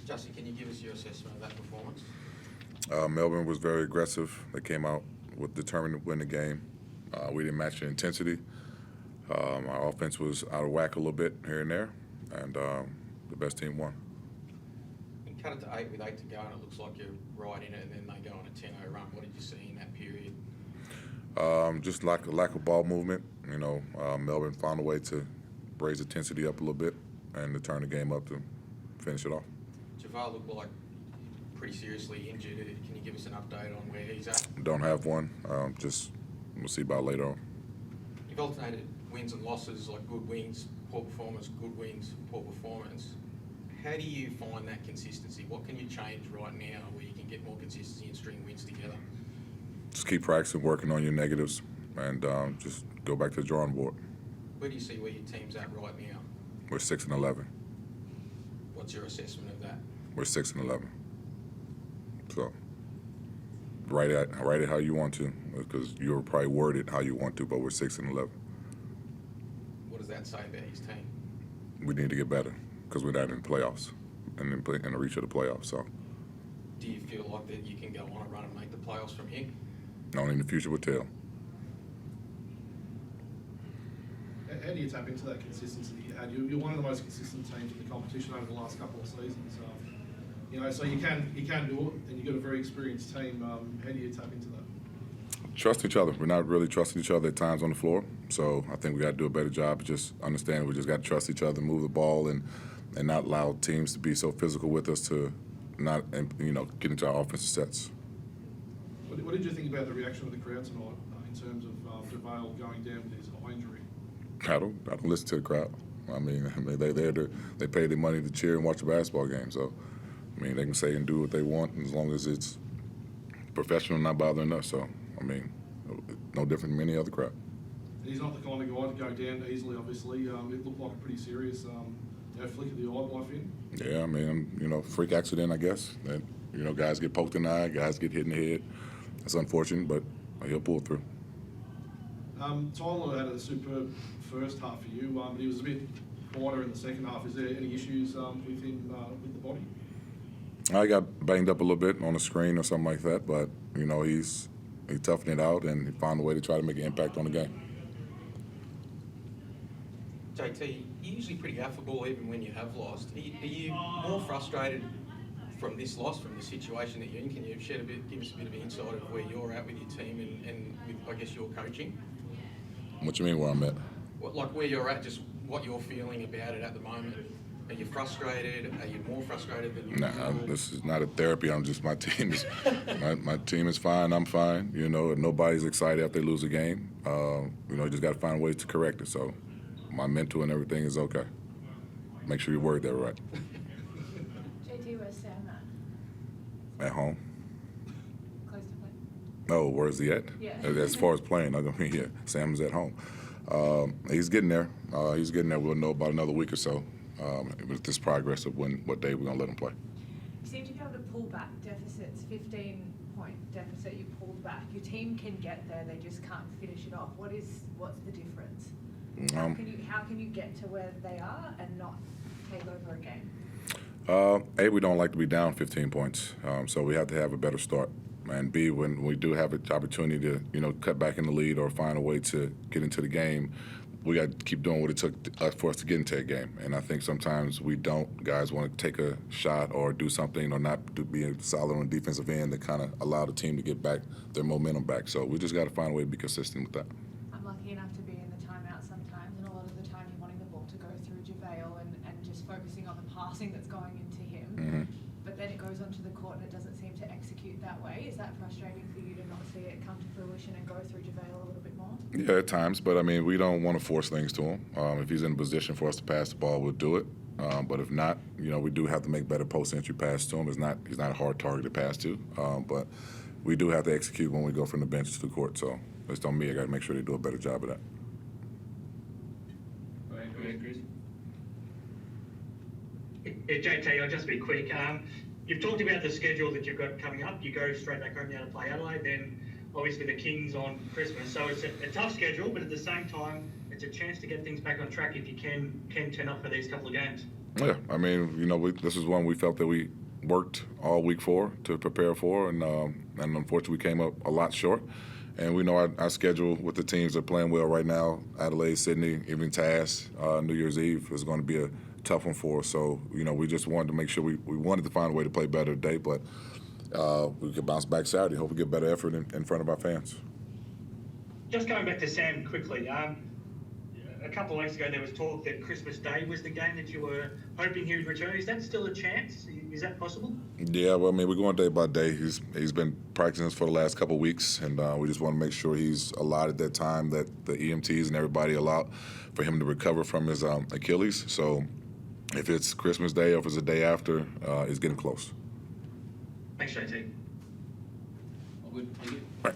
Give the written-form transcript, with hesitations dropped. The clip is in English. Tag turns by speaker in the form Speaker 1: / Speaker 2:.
Speaker 1: Justin, can you give us your assessment of that performance?
Speaker 2: Melbourne was very aggressive. They came out determined to win the game. We didn't match the intensity. Our offense was out of whack a little bit here and there, and the best team won.
Speaker 1: You cut it to 8 with 8 to go, and it looks like you're right in it, and then they go on a 10-0 run. What did you see in that period?
Speaker 2: Just lack of ball movement. Melbourne found a way to raise the intensity up a little bit and to turn the game up to finish it off.
Speaker 1: Javal looked like pretty seriously injured. Can you give us an update on where he's at?
Speaker 2: Don't have one. We'll see about later on.
Speaker 1: You've alternated wins and losses, like good wins, poor performance, good wins, poor performance. How do you find that consistency? What can you change right now where you can get more consistency and string wins together?
Speaker 2: Just keep practicing, working on your negatives, and just go back to the drawing board.
Speaker 1: Where do you see where your team's at right now?
Speaker 2: We're 6-11.
Speaker 1: What's your assessment of that?
Speaker 2: We're 6-11. So write it how you want to, because you'll probably word it how you want to. But we're 6-11.
Speaker 1: What does that say about his team?
Speaker 2: We need to get better because we're not in the playoffs and in the reach of the playoffs. So
Speaker 1: do you feel like that you can go on a run and make the playoffs from here?
Speaker 2: Only in the future will tell.
Speaker 3: How do you tap into that consistency that you had? You're one of the most consistent teams in the competition over the last couple of seasons. So you can do it, and you've got a very experienced team. How do you tap into that?
Speaker 2: Trust each other. We're not really trusting each other at times on the floor. So I think we got to do a better job of just understanding we just got to trust each other, move the ball, and not allow teams to be so physical with us to not get into our offensive sets.
Speaker 3: What did you think about the reaction of the crowd tonight in terms of JaVale going down with his eye injury?
Speaker 2: I don't listen to the crowd. They pay their money to cheer and watch a basketball game. So, they can say and do what they want as long as it's professional and not bothering us. So, no different than any other crowd.
Speaker 3: He's not the kind of guy to go down easily, obviously. It looked like a pretty serious flick of the eye by Finn.
Speaker 2: Yeah, freak accident, I guess. That, guys get poked in the eye, guys get hit in the head. That's unfortunate, but he'll pull through.
Speaker 3: Tyler had a superb first half for you, but he was a bit quieter in the second half. Is there any issues with him with the body?
Speaker 2: I got banged up a little bit on the screen or something like that, but he toughened it out and he found a way to try to make an impact on the game.
Speaker 1: JT, you're usually pretty affable even when you have lost. Are you more frustrated from this loss, from the situation that you're in? Can you give us a bit of an insight of where you're at with your team and with, I guess, your coaching?
Speaker 2: What you mean where I'm at?
Speaker 1: Like where you're at, just what you're feeling about it at the moment. Are you frustrated? Are you more frustrated than usual?
Speaker 2: Nah, this is not a therapy. I'm just, my team is my team is fine. I'm fine. Nobody's excited after they lose a game. You just got to find ways to correct it. So my mental and everything is okay. Make sure you word that right.
Speaker 4: JT, where's Sam
Speaker 2: At home.
Speaker 4: Close to play?
Speaker 2: Oh, where's he at?
Speaker 4: Yeah.
Speaker 2: As far as playing, yeah, Sam's at home. He's getting there. We'll know about another week or so with this progress of what day we're going to let him play.
Speaker 4: You seem to be able to pull back deficits, 15-point deficit you pulled back. Your team can get there, they just can't finish it off. What's the difference? How can you get to where they are and not take over a game?
Speaker 2: We don't like to be down 15 points, so we have to have a better start. And B, when we do have an opportunity to, cut back in the lead or find a way to get into the game, we got to keep doing what it took for us to get into a game. And I think sometimes we don't. Guys want to take a shot or do something or not be solid on the defensive end to kind of allow the team to get back their momentum back. So we just got to find a way to be consistent with that.
Speaker 4: I'm lucky enough to be in the timeout sometimes, and a lot of the time you're wanting the ball to go through JaVale and just focusing on the passing that's going into him.
Speaker 2: Mm-hmm.
Speaker 4: But then it goes onto the court and it doesn't seem to execute that way. Is that frustrating for you to not see it come to fruition and go through JaVale a little bit more?
Speaker 2: Yeah, at times, but we don't want to force things to him. If he's in a position for us to pass the ball, we'll do it. But if not, we do have to make better post-entry pass to him. He's not a hard target to pass to, but we do have to execute when we go from the bench to the court. So it's on me. I got to make sure they do a better job of that.
Speaker 5: Go ahead, Chris. JT, I'll just be quick. You've talked about the schedule that you've got coming up. You go straight back home now to play Adelaide, then obviously the Kings on Christmas. So it's a tough schedule, but at the same time, it's a chance to get things back on track if you can turn up for these couple of games.
Speaker 2: Yeah, I mean, you know, this is one we felt that we worked all week for to prepare for, and unfortunately we came up a lot short. And we know our schedule with the teams that are playing well right now, Adelaide, Sydney, even Tass, New Year's Eve is going to be a tough one for us. So, you know, we just wanted to make sure we wanted to find a way to play better today, but we could bounce back Saturday. Hope we get better effort in front of our fans.
Speaker 5: Just going back to Sam quickly, a couple of weeks ago there was talk that Christmas Day was the game that you were hoping he would return. Is that still a chance? Is that possible?
Speaker 2: Yeah, well, I mean, we're going day by day. He's been practicing for the last couple of weeks, and we just want to make sure he's allotted that time that the EMTs and everybody allow for him to recover from his Achilles. So if it's Christmas Day or if it's a day after, it's getting close.
Speaker 5: Thanks, JT.
Speaker 6: All good. Thank you.
Speaker 2: Right.